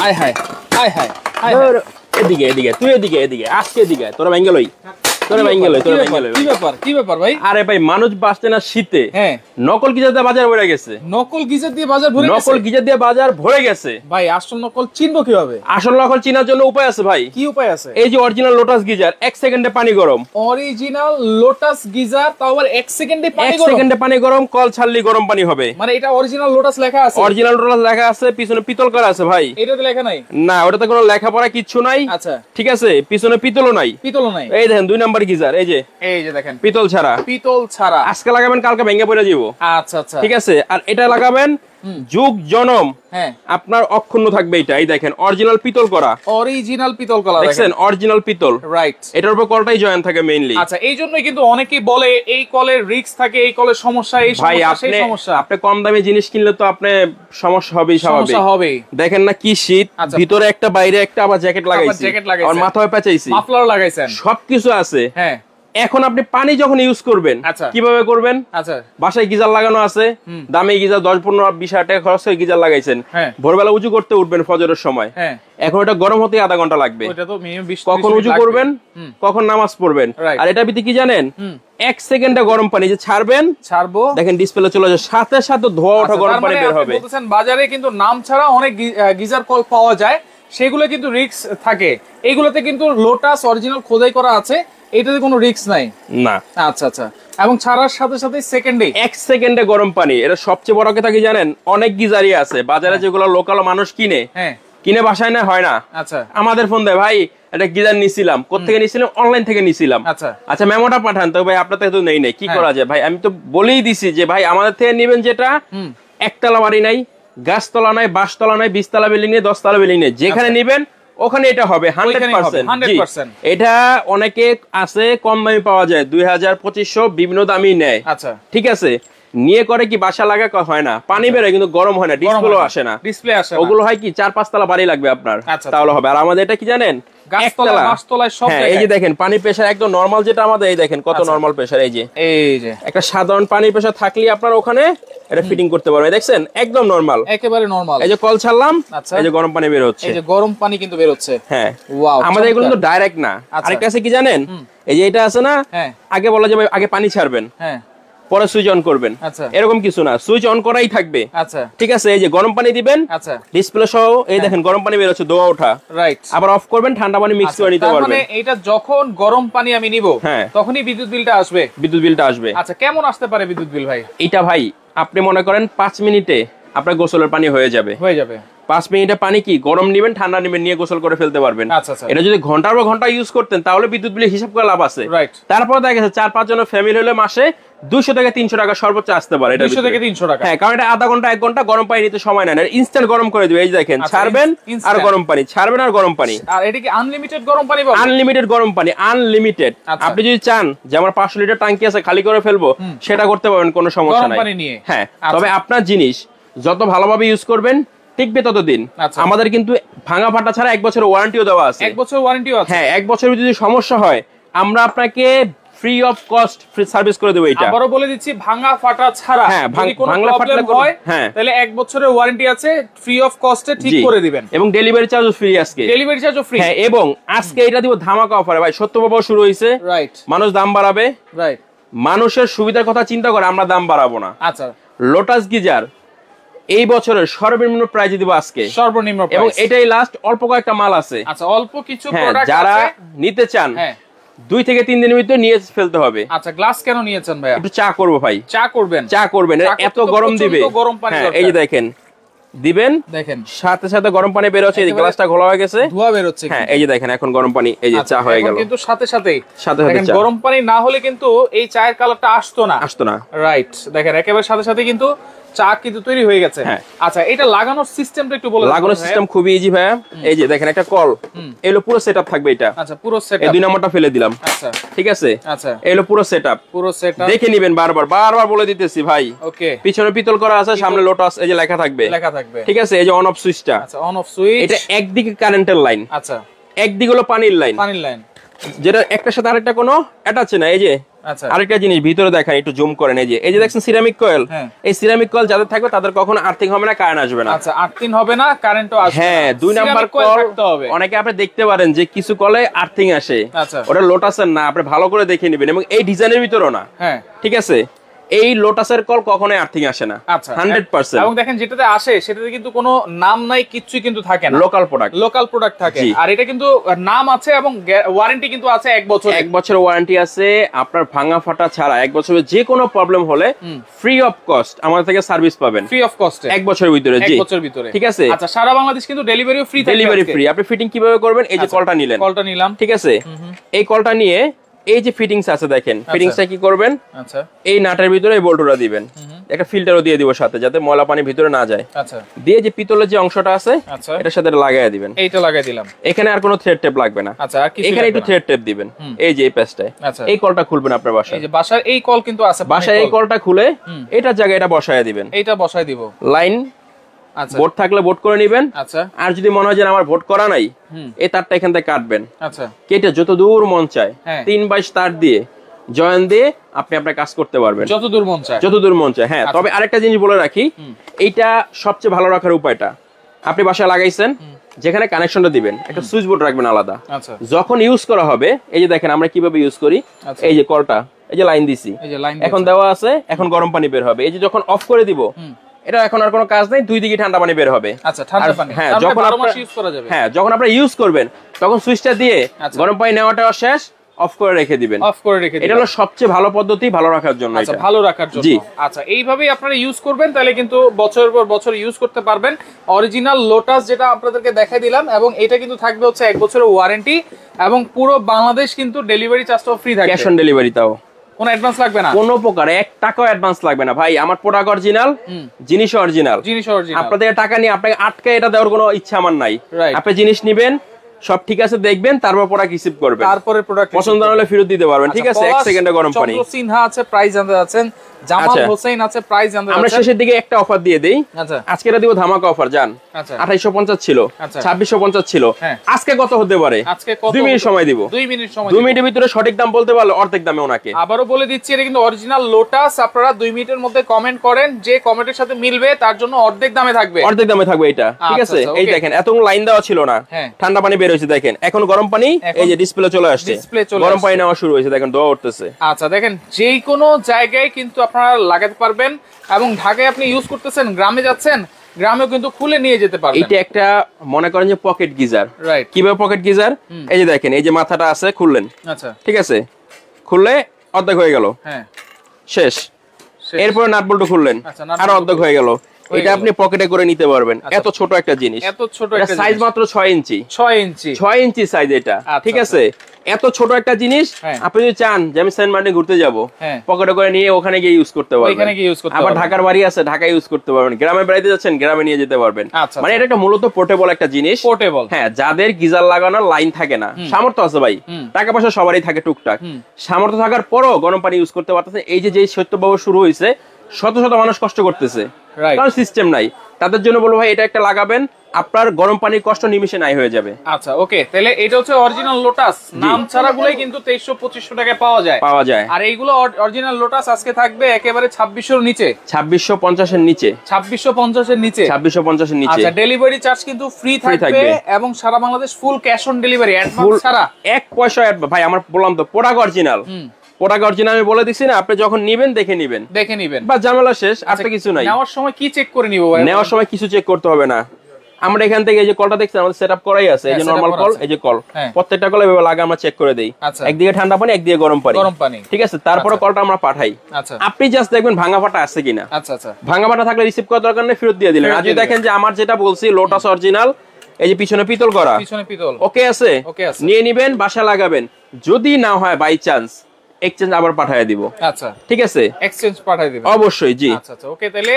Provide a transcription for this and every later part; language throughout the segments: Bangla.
আয় হায় আয় হায় এদিকে এদিকে তুই এদিকে এদিকে আজকে এদিকে তোরা ভাঙ্গেলই কি ব্যাপার ভাই? আরে ভাই মানুষ বাঁচতে না শীতে, হ্যাঁ নকল গিজার দিয়ে বাজার ভরে গেছে। নকল গিজার দিয়ে বাজার ভরে গেছে? নকল গিজার দিয়ে বাজার ভরে গেছে ভাই। আসল নকল চিনবো কিভাবে? আসল নকল চিনার জন্য উপায় আছে ভাই। কি উপায় আছে? এই যে অরিজিনাল লোটাস গিজার 1 সেকেন্ডে পানি গরম। অরিজিনাল লোটাস গিজার তাও আবার 1 সেকেন্ডে পানি গরম? 1 সেকেন্ডে পানি গরম, কল ছাড়লি গরম পানি হবে। মানে এটা অরিজিনাল লোটাস লেখা আছে? অরিজিনাল লোটাস লেখা আছে, পিছনে পিতল করা আছে ভাই। এটাতে লেখা নাই? না, ওটাতে কোনো লেখাপড়া কিচ্ছু নাই। আচ্ছা ঠিক আছে, পিছনে পিতলও নাই। পিতলও নাই? এই দেখেন 2 নাম্বার গিজার, এই যে দেখেন পিতল ছাড়া। পিতল ছাড়া আজকে লাগাবেন কালকে ভেঙে পড়ে যাবো। আচ্ছা আচ্ছা ঠিক আছে। আর এটা লাগাবেন যুগ জনম, হ্যাঁ আপনার অক্ষুণ্ণ থাকবে। এটা এই দেখেন অরিজিনাল পিতল করা, অরিজিনাল পিতল করা দেখছেন, অরিজিনাল পিতল। রাইট। এটার উপর কলটাই জয়েন থাকে মেইনলি। আচ্ছা, এই জন্যই কিন্তু অনেকেই বলে এই কলের রিস্ক থাকে, এই কলের সমস্যা, এই সমস্যা, সেই সমস্যা। আপনি কম দামি জিনিস কিনলে তো আপনি সমস্যা হবেই, স্বাভাবিক সমস্যা হবে। দেখেন না কি শীত, ভিতরে একটা বাইরে একটা, আবার জ্যাকেট লাগাইছি, আর মাথায় পেঁচাইছি, মাফলার লাগাইছেন, সবকিছু আছে। হ্যাঁ। এখন আপনি পানি যখন ইউজ করবেন কিভাবে করবেন? আচ্ছা, বাসায় গিজার লাগানো আছে, দামি গিজার 10-15-20 টাকা খরচ করে গিজার লাগাইছেন, ভোরবেলা উঁচু করতে উঠবেন ফজরের সময়, এখন এটা গরম হতে আধা ঘন্টা লাগবে। কখন উঁচু করবেন, কখন নামাজ পড়বেন। আর এটা ভিতরে কি জানেন, 1 সেকেন্ডে গরম পানি যে ছাড়বো, দেখেন ডিসপ্লে চলে যাবে, সাথে সাথে ধোয়া ওঠা গরম পানি বের হবে। বলতেছেন বাজারে কিন্তু নাম ছাড়া অনেক গিজার কল পাওয়া যায়, সেগুলো কিন্তু রিস্ক থাকে। এইগুলোতে কিন্তু লোটাস অরিজিনাল খোদাই করা আছে, এটাতে কোনো রিস্ক নাই না। আচ্ছা আচ্ছা। এবং ছাড়ার সাথে সাথে সেকেন্ডে 1 সেকেন্ডে গরম পানি। এটা সবচেয়ে বড় কথা কি জানেন, অনেক গিজারই আছে বাজারে যেগুলো লোকাল মানুষ কিনে বাসায় না হয় না। আচ্ছা, আমাদের ফোন দেয়, ভাই এটা গিজার নিছিলাম, কোত্থেকে নিছিলাম, অনলাইন থেকে নিছিলাম। আচ্ছা আচ্ছা মেমোটা পাঠান তো। ভাই আপনার থেকে তো নেই নাই, কি করা যায় ভাই? আমি তো বলেই দিছি যে ভাই আমাদের থেকে নিবেন যেটা একতলা বাড়ি নাই, গাছতলা নাই, বাসতলা নাই, 20 তলা বিল্ডিং নেই, 10 তলা বিল্ডিং নেই, যেখানে নিবেন ওখানে এটা হবে 100%। এটা অনেকে আছে কম দামে পাওয়া যায়, 2000-2500 বিভিন্ন দামই নেয়। আচ্ছা ঠিক আছে, নিয়ে করে কি বাসা লাগা হয় না, পানি বেরোয় কিন্তু গরম হয় না, ডিসপ্লে আসে না, ওগুলো হয় কি 4-5 তলা বাড়ি লাগবে আপনার, তাহলে হবে। আর আমাদের এটা কি জানেন, এই যে দেখেন পানি প্রেসার একদম নরমাল, যেটা আমাদের এই দেখেন কত নরমাল প্রেসার। এই যে একটা সাধারণ পানি প্রেসার থাকলে আপনার ওখানে এটা ফিটিং করতে পারবে, দেখছেন একদম নরমাল, একেবারে নরমাল। এই যে কল ছাড়লাম, এই যে গরম পানি বের হচ্ছে, এই যে গরম পানি কিন্তু বের হচ্ছে। হ্যাঁ, ওয়াও। আমাদের এগুলো তো ডাইরেক্ট না। আরেকটা আছে কি জানেন, এই যে এটা আছে না, আগে বলা যাবে আগে পানি ছাড়বেন, পরে সুইচ অন করবেন, এরকম কিছু না, সুইচ অন করাই থাকবে। আচ্ছা ঠিক আছে, এই যে গরম পানি দিবেন, আচ্ছা ডিসপ্লে সহ এই দেখেন গরম পানি বের হচ্ছে, ধোয়া ওঠা। রাইট। আবার অফ করবেন, ঠান্ডা পানি মিক্স করে নিতে পারবেন। মানে এটা যখন গরম পানি আমি নিব, তখনই বিদ্যুৎ বিলটা আসবে। বিদ্যুৎ বিলটা আসবে। আচ্ছা, কেমন আসতে পারে বিদ্যুৎ বিল ভাই? এটা ভাই আপনি মনে করেন 5 মিনিটে আপনার গোসলের পানি হয়ে যাবে। 5 মিনিটে পানি কি গরম নিবেন, ঠান্ডা নিবেন, নিয়ে গোসল করে ফেলতে পারবেন। এটা যদি ঘন্টার পর ঘন্টা ইউজ করতেন তাহলে বিদ্যুৎ বিলের হিসাব করে লাভ আছে। তারপর দেখা গেছে 4-5 জনের ফ্যামিলি হলে মাসে 200 থেকে 300 টাকা সর্বোচ্চ আসতে পারে। 200 থেকে 300 টাকা। হ্যাঁ, কারণ এটা আধা ঘন্টা 1 ঘন্টা গরম পানি নিতে সময় নেয় না, ইনস্ট্যান্ট গরম করে দিবে। এই দেখেন ছাড়বেন আর গরম পানি, ছাড়বেন আর গরম পানি। আর এটা কি আনলিমিটেড গরম পানি পাবেন? আনলিমিটেড গরম পানি, আনলিমিটেড। আপনি যদি চান যে আমার 500 লিটার ট্যাঙ্কি আছে খালি করে ফেলবো, সেটা করতে পারবেন, কোনো সমস্যা নাই। হ্যাঁ, তবে আপনার জিনিস যত ভালোভাবে ইউজ করবেন টিকবে ততদিন। আমাদের কিন্তু ভাঙা ফাটা ছাড়া 1 বছরের ওয়ারেন্টিও দেওয়া আছে। 1 বছর ওয়ারেন্টিও আছে? হ্যাঁ, 1 বছরের যদি সমস্যা হয় আমরা আপনাকে free of cost free service করে দেব। এটা আবারো বলে দিচ্ছি, ভাঙা ফাটা ছাড়া। হ্যাঁ, ভাঙা ফাটা হয় তাহলে 1 বছরের ওয়ারেন্টি আছে, ফ্রি অফ কস্টে ঠিক করে দিবেন। এবং ডেলিভারি চার্জও ফ্রি আজকে। ডেলিভারি চার্জও ফ্রি। হ্যাঁ, এবং আজকে এটা দিব ধামাকা অফারে ভাই। সত্য প্রবাহ শুরু হইছে, রাইট। মানুষ দাম বাড়াবে, রাইট। মানুষের সুবিধার কথা চিন্তা করে আমরা দাম বাড়াবো না। আচ্ছা, লোটাস গিজার এই বছরের সর্বনিম্ন প্রাইস দিব আজকে, সর্বনিম্ন প্রাইস, এবং এটাই লাস্ট। অল্প কয়েকটা মাল আছে। আচ্ছা, অল্প কিছু প্রোডাক্ট আছে, যারা নিতে চান 2 থেকে 3 দিনের ভিতরে নিয়ে ফেলতে হবে। আচ্ছা, গ্লাস কেন নিয়েছেন ভাই? একটু চা করব ভাই। চা করবেন? চা করবেন, এত গরম দিবে। গরম পানি এই যে দেখেন দিবেন, দেখেন সাথে সাথে গরম পানি বের হচ্ছে, এই গ্লাসটা খোলা হয়ে গেছে, ধোঁয়া বের হচ্ছে। হ্যাঁ, এই যে দেখেন এখন গরম পানি, এই যে চা হয়ে গেল। কিন্তু সাথে সাথে গরম পানি না হলে কিন্তু এই চায়ের কালারটা আসতো না। রাইট, দেখেন একেবারে সাথে সাথে কিন্তু চা কিন্তু তৈরি হয়ে গেছে। আচ্ছা, এটা লাগানোর সিস্টেমটা একটু বলে। লাগানোর সিস্টেম খুবই ইজি ভাইয়া। এই যে দেখেন একটা কল, এলো পুরো সেটআপ থাকবে এটা। আচ্ছা, পুরো সেটআপ। এই 2 নম্বরটা ফেলে দিলাম। আচ্ছা, ঠিক আছে। আচ্ছা, এলো পুরো সেটআপ। দেখে নেবেন, বারবার বলে দিতেছি ভাই। ওকে, পিছনে পিতল করা আছে, সামনে লোটাস এই যে লেখা থাকবে। ঠিক আছে, এই যে অন অফ সুইচটা। আচ্ছা, অন অফ সুইচ। এটা একদিকে কারেন্টের লাইন। আচ্ছা, একদিকে হলো পানির লাইন। যেটা একটার সাথে আরেকটা কোনো অ্যাটাচ না। এই যে আরেকটা জিনিস ভিতরে দেখেন, একটু জুম করেন। এই যে দেখছেন সিরামিক কয়েল, এই সিরামিক কয়েল যাদের থাকবে তাদের কখনো আর্থিং হবে না, কারেন্ট আসবে না। আচ্ছা, আর্থিং হবে না, কারেন্টও আসবে না। হ্যাঁ, 2 নাম্বার কল অনেকে আপনি দেখতে পারেন যে কিছু কলে আর্থিং আসে, ওটা লোটাসের না, আপনি ভালো করে দেখে নেবেন। এবং এই ডিজাইনের ভিতরও না। হ্যাঁ, ঠিক আছে, এই লোটাসের কল কখনোই আর্থিং আসে না। আচ্ছা, 100%। এবং দেখেন যেটাতে আসে সেটাতে কিন্তু কোনো নাম নাই, কিচ্ছুই কিন্তু থাকে না, লোকাল প্রোডাক্ট থাকে। আর এটা কিন্তু নাম আছে এবং ওয়ারেন্টি কিন্তু আছে 1 বছর। 1 বছরের ওয়ারেন্টি আছে। আপনার ভাঙা ফাটা ছাড়া 1 বছরের যে কোনো প্রবলেম হলে ফ্রি অফ কস্ট আমাদের থেকে সার্ভিস পাবেন, ফ্রি অফ কস্টে 1 বছরের ভিতরে। 1 বছরের ভিতরে, ঠিক আছে। আচ্ছা, সারা বাংলাদেশ কিন্তু ডেলিভারিও ফ্রি থাকে। Delivery free. আপনি ফিটিং কিভাবে করবেন? এই যে কলটা নিলাম, ঠিক আছে। এই কলটা নিয়ে এই যে ফিটিংস আছে দেখেন, ফিটিংসটা কি করবেন? আচ্ছা, এই নাটের ভিতরে এই বোল্টটা দিবেন, একটা ফিল্টারও দিয়ে দিব সাথে, যাতে ময়লা পানি ভিতরে না যায়। আচ্ছা, দিয়ে যে পিতলের যে অংশটা আছে এটার সাথে লাগায় দিবেন। এইটা লাগাই দিলাম। এখানে আর কোনো থ্রেড টেপ লাগবে না। আচ্ছা, আর এখানে একটু থ্রেড টেপ দিবেন এই যে এই পেজটায়। এই কলটা খুলবেন আপনার বাসায়। এই যে বাসার এই কল কিন্তু আছে, বাসায় এই কলটা খুলে এটার জায়গায় এটা বসায় দিবেন। এইটা বসায় দিব। লাইন বোর্ড থাকলে বোর্ড করে নেবেন। আচ্ছা, আর যদি মনে হয় যে আমার ভোট করা নাই, এই তারটা এখান থেকে কাটবেন। আচ্ছা, কেটে যত দূর মন চায় 3/22 তার দিয়ে জয়েন দিয়ে আপনি আপনার কাজ করতে পারবেন, যত দূর মন চায়। হ্যাঁ, তবে আরেকটা জিনিস বলে রাখি, এইটা সবচেয়ে ভালো রাখার উপায়টা, আপনি বাসায় লাগাইছেন, যেখানে কানেকশনটা দিবেন একটা সুইচ বোর্ড রাখবেন আলাদা। আচ্ছা, যখন ইউজ করা হবে, এই যে দেখেন আমরা কিভাবে ইউজ করি। এই যে কলটা, এই যে লাইন দিছি, এখন দেওয়া আছে, এখন গরম পানি বের হবে। এই যে যখন অফ করে দিব, এটা এখন আর কোনো কাজ নাই, 2 দিকে ঠান্ডা পানি বের হবে। আচ্ছা, ঠান্ডা পানি। হ্যাঁ, যখন আপনারা ইউজ করা যাবে, হ্যাঁ, যখন আপনারা ইউজ করবেন তখন সুইচটা দিয়ে গরম পানি নেওয়াটা শেষ, অফ করে রেখে দিবেন। এটা হলো সবচেয়ে ভালো পদ্ধতি ভালো রাখার জন্য। আচ্ছা, ভালো রাখার জন্য। আচ্ছা, এইভাবেই আপনারা ইউজ করবেন, তাহলে কিন্তু বছরের পর বছর ইউজ করতে পারবেন। অরিজিনাল লোটাস যেটা আপনাদেরকে দেখাই দিলাম, এবং এটা কিন্তু থাকবে হচ্ছে 1 বছরের ওয়ারেন্টি, এবং পুরো বাংলাদেশ কিন্তু ডেলিভারি চার্জটাও ফ্রি থাকবে, ক্যাশ অন ডেলিভারি। তাও কোনো অ্যাডভান্স লাগবে না, কোনো প্রকার 1 টাকাও অ্যাডভান্স লাগবে না ভাই। আমার প্রোডাক্ট অরিজিনাল, জিনিস অরিজিনাল। আপনাদের টাকা নিয়ে আপনাকে আটকে এটা দেওয়ার কোনো ইচ্ছা আমার নাই। আপনি জিনিস নিবেন, সব ঠিক আছে দেখবেন, তারপর প্রোডাক্ট রিসিভ করবেন, তারপরে প্রোডাক্ট পছন্দ হলে ফেরত দিতে পারবেন। ঠিক আছে, 1 সেকেন্ডে গরম পানি। চন্দ্র সিনহা আছে, প্রাইস জানতে যাচ্ছেন। জামাল হোসেন আছে, প্রাইস জানতে যাচ্ছেন। আমরা শেষের দিকে একটা অফার দিয়ে দেই। আচ্ছা, আজকে এটা দিব ধামাকা অফার। জান 2850 ছিল, 2650 ছিল, আজকে কত হতে পারে? আজকে কত? 2 মিনিট সময় দিব। 2 মিনিটের ভিতরে সঠিক দাম বলতে পারলে অর্ধেক দামে ওনাকে। আবারও বলে দিচ্ছি, এটা কিন্তু অরিজিনাল লোটাস। আপনারা 2 মিনিটের মধ্যে কমেন্ট করেন, যে কমেন্টের সাথে মিলবে তার জন্য অর্ধেক দামে থাকবে। অর্ধেক দামে থাকবে এটা। ঠিক আছে, এই দেখেন এতগুলো লাইন দেওয়া ছিল না, ঠান্ডা পানি বের হয়েছে দেখেন, এখন গরম পানি এই যে ডিসপ্লে চলে আসছে, গরম পানি নেওয়া শুরু হয়েছে, দেখেন দোয়া উঠতেছে। আচ্ছা, দেখেন যে কোনো জায়গায় কিন্তু আপনারা লাগাতে পারবেন, এবং ঢাকায় আপনি ইউজ করতেছেন, গ্রামে যাচ্ছেন, গ্রামেও কিন্তু খুলে নিয়ে যেতে পারবেন। এটা একটা মনে করেন যে পকেট গিজার। রাইট, কিভাবে পকেট গিজার? এই যে দেখেন, এই যে মাথাটা আছে, খুললেন। আচ্ছা, ঠিক আছে, খুললে অর্ধেক হয়ে গেল, হ্যাঁ, শেষ। এরপরে নাট বল্টু খুললেন, আর অর্ধেক হয়ে গেল। এটা আপনি পকেটে করে নিতে পারবেন। এত ছোট একটা জিনিস, এত ছোট একটা সাইজ মাত্র 6 ইঞ্চি। 6 ইঞ্চি সাইজ এটা। ঠিক আছে, এত ছোট একটা জিনিস আপনি যদি চান যে আমি সেন্ট মার্টিনে ঘুরতে যাব, পকেটে করে নিয়ে ওখানে গিয়ে ইউজ করতে পারবেন। আবার ঢাকার বাড়ি আছে, ঢাকায় ইউজ করতে পারবেন। গ্রামের বাড়িতে যাচ্ছেন, গ্রামে নিয়ে যেতে পারবেন। মানে এটা একটা মূলত পোর্টেবল একটা জিনিস। পোর্টেবল, হ্যাঁ, যাদের গিজার লাগানোর লাইন থাকে না, সামর্থ্য আছে ভাই, টাকা পয়সা সবারই থাকে টুকটাক, সামর্থ্য থাকার পরও গরম পানি ইউজ করতে পারতেছে। এই যে শৈত্যপ্রবাহ শুরু হয়েছে, শত শত মানুষ কষ্ট করতেছে, কারণ সিস্টেম নাই। তাদের জন্য বলবো ভাই, এটা একটা লাগাবেন, আপনার গরম পানির কষ্ট নিমিশে নাই হয়ে যাবে। আচ্ছা, ওকে, তাহলে এটা হচ্ছে অরিজিনাল লোটাস। নাম ছাড়া গুলোই কিন্তু 2300-2500 টাকায় পাওয়া যায়। আর এইগুলো অরিজিনাল লোটাস আজকে থাকবে একেবারে 2600 এর নিচে, 2650 এর নিচে, 2650 এর নিচে, 2650 এর নিচে। আচ্ছা, ডেলিভারি চার্জ কিন্তু ফ্রি থাকবে, এবং সারা Bangladesh full cash on delivery, advance ছাড়া 1 পয়সা। ভাই আমার বললাম তো, প্রোডাক্ট অরিজিনাল। প্রোডাক্ট অরিজিনাল আমি বলে দিছি না, আপনি যখন নেবেন দেখে নেবেন, বা ঝামেলা শেষ, আর তো কিছু নাই। নেওয়ার সময় কি চেক করে নিব ভাই? নেওয়ার সময় কিছু চেক করতে হবে না। আমরা এখান থেকে এই যে কলটা দেখছেন, আমাদের সেটআপ করাই আছে। এই যে নরমাল কল, এই যে কল, প্রত্যেকটা কল এভাবে লাগে, আমরা চেক করে দেই। একদিকে ঠান্ডা পানি, একদিকে গরম পানি। ঠিক আছে, তারপরে কলটা আমরা পাঠাই। আপনি জাস্ট দেখবেন ভাঙা ফাটা আছে কিনা। আচ্ছা, ভাঙা ফাটা থাকলে রিসিভ করার দরকার নেই, ফেরত দিয়ে দিলেন। আর যদি দেখেন যে আমার যেটা বলছি লোটাস অরিজিনাল, এই যে পিছনে পিতল করা, ওকে আছে, নিয়ে নিবেন, বাসা লাগাবেন। যদি না হয় বাই চান্স, এক্সচেঞ্জ আবার পাঠিয়ে দিব। আচ্ছা, ঠিক আছে, এক্সচেঞ্জ পাঠিয়ে দিব অবশ্যই। জি, আচ্ছা, ওকে। তাহলে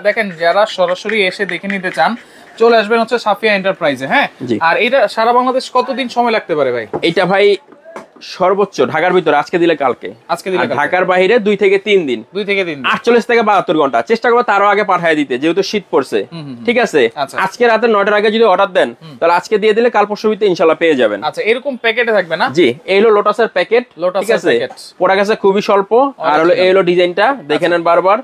দেখেন, যারা সরাসরি এসে দেখে নিতে চান, চলে আসবেন হচ্ছে সাফিয়া এন্টারপ্রাইজে। হ্যাঁ, আর এটা সারা বাংলাদেশ কতদিন সময় লাগতে পারে ভাই? এটা ভাই সর্বোচ্চ ঢাকার ভিতরে আজকে দিলে কালকে, ঢাকার বাইরে 2 থেকে 3 দিন, 48 থেকে 72 ঘন্টা চেষ্টা করবো তারও আগে পাঠিয়ে দিতে, যেহেতু শীত পড়ছে। ঠিক আছে, আজকে রাতে 9টার আগে যদি অর্ডার দেন তাহলে আজকে দিয়ে দিলে কাল পরশু ভিতরে ইনশাআল্লাহ পেয়ে যাবেন। আচ্ছা, এরকম প্যাকেটে থাকবে না? জি, এই হলো লোটাসের প্যাকেট। ঠিক আছে, পোড়া গেছে খুবই স্বল্প। আর হলো এই হলো ডিজাইনটা, দেখে নেন বারবার।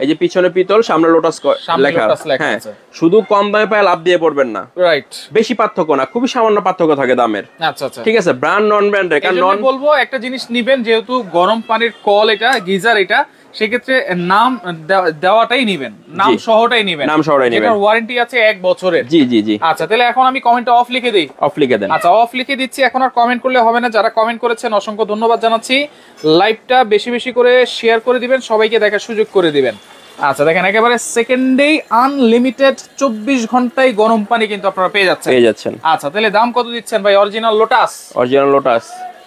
এই যে পিছনে পিতল, সামনে লোটাস লেখা। হ্যাঁ, শুধু কম দামে পায় লাভ দিয়ে পড়বেন না। রাইট, বেশি পার্থক্য না, খুবই সামান্য পার্থক্য থাকে দামের। আচ্ছা আচ্ছা, ঠিক আছে। ব্র্যান্ড নন ব্র্যান্ডের, কারণ নন বলবো একটা জিনিস নিবেন, যেহেতু গরম পানির কল এটা, গিজার এটা, সেক্ষেত্রে নাম দেওয়াটাই নিবেন, নাম সহটাই নিবেন, নাম সহটাই নিবেন। এটার ওয়ারেন্টি আছে 1 বছরের। জি জি জি। আচ্ছা, তাহলে এখন আমি কমেন্টটা অফ লিখে দেই। অফ লিখে দেন। আচ্ছা, অফ লিখে দিচ্ছি, এখন আর কমেন্ট করলে হবে না। যারা কমেন্ট করেছেন অসংখ্য ধন্যবাদ জানাচ্ছি। লাইভটা বেশি বেশি করে শেয়ার করে দিবেন, সবাইকে দেখার সুযোগ করে দিবেন। আচ্ছা, দেখেন একেবারে সেকেন্ডেই আনলিমিটেড 24 ঘন্টায় গরম পানি কিন্তু আপনারা পেয়ে যাচ্ছেন। আচ্ছা, তাহলে দাম কত দিচ্ছেন ভাই? অরিজিনাল লোটাস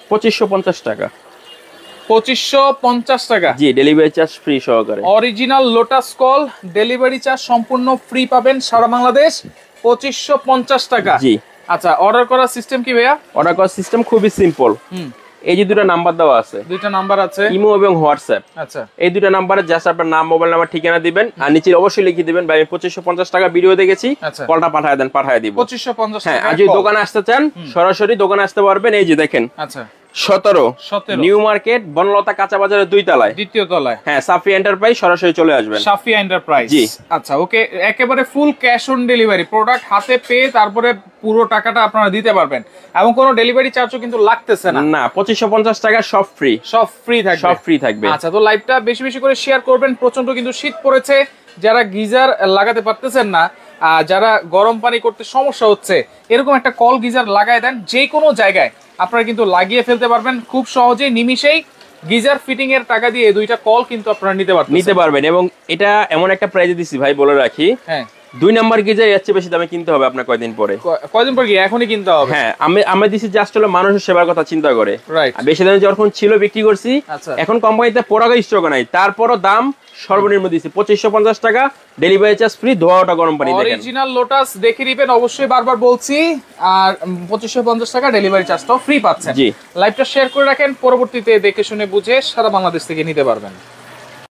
2550 টাকা। 2550 টাকা। জি, ডেলিভারি চার্জ ফ্রি সহকারে। Original lotus call delivery charge সম্পূর্ণ ফ্রি পাবেন সারা বাংলাদেশ, 2550 টাকা। জি। আচ্ছা, অর্ডার করার সিস্টেম কি ভাইয়া? অর্ডার করার সিস্টেম খুবই সিম্পল। এই যে দুটো নাম্বার দেওয়া আছে, দুইটা নাম্বার আছে, ইমো এবং হোয়াটসঅ্যাপ। আচ্ছা, এই দুটো নাম্বারে জাস্ট আপনার নাম, মোবাইল নাম্বার, ঠিকানা দিবেন, আর নিচে অবশ্যই লিখে দিবেন ভাই আমি 2550 টাকা ভিডিও দেখেছি, কলটা পাঠিয়ে দেন, পাঠিয়ে দিব। 2550 টাকা। হ্যাঁ, আর যদি দোকানে আসতে চান সরাসরি দোকানে আসতে পারবেন। এই যে দেখেন, আচ্ছা 17 নিউ মার্কেট, বনলতা কাঁচা বাজারের 2 তলায়, 2য় তলায়। হ্যাঁ, সাফি এন্টারপ্রাইজ, সরাসরি চলে আসবেন। সাফি এন্টারপ্রাইজ। জি। আচ্ছা, ওকে, একেবারে ফুল ক্যাশ অন ডেলিভারি, প্রোডাক্ট হাতে পেয়ে তারপরে পুরো টাকাটা আপনারা দিতে পারবেন, এবং কোনো ডেলিভারি চার্জও কিন্তু লাগতেছে না। না, 2550 টাকা সব ফ্রি, সব ফ্রি থাকবে, সব ফ্রি থাকবে। আচ্ছা, তো লাইভটা বেশি বেশি করে শেয়ার করবেন। প্রচন্ড কিন্তু শীত পড়েছে, যারা গিজার লাগাতে পারতেছেন না, যারা গরম পানি করতে সমস্যা হচ্ছে, এরকম একটা কল গিজার লাগায় দেন, যে কোনো জায়গায় আপনারা কিন্তু লাগিয়ে ফেলতে পারবেন খুব সহজেই, নিমিশেই। গিজার ফিটিং এর টাকা দিয়ে 2টা কল কিন্তু আপনারা নিতে পারবেন। এবং এটা এমন একটা প্রাইজে দিছি ভাই, বলে রাখি। হ্যাঁ, 2 নাম্বার গিজার এর চেয়ে বেশি দামে কিনতে হবে আপনার কয়দিন পরে। কয়দিন পরে কি এখনই কিনতে হবে? হ্যাঁ, আমি দিছি জাস্ট হলো মানুষের সেবার কথা চিন্তা করে। রাইট, বেশি দামে যখন ছিল বিক্রি করছি, এখন কোম্পানিতে প্রোডাক্ট স্টক নাই, তারপরও দাম সর্বনিম্ন দিছি 2550 টাকা, ডেলিভারি চার্জ ফ্রি, ধোয়াটা গরম পানি। দেখেন অরিজিনাল লোটাস দেখে নিবেন অবশ্যই, বারবার বলছি। আর 2550 টাকা ডেলিভারি চার্জটাও ফ্রি পাচ্ছেন। জি, লাইভটা শেয়ার করে রাখেন, পরবর্তীতে দেখে শুনে বুঝে সারা বাংলাদেশ থেকে নিতে পারবেন।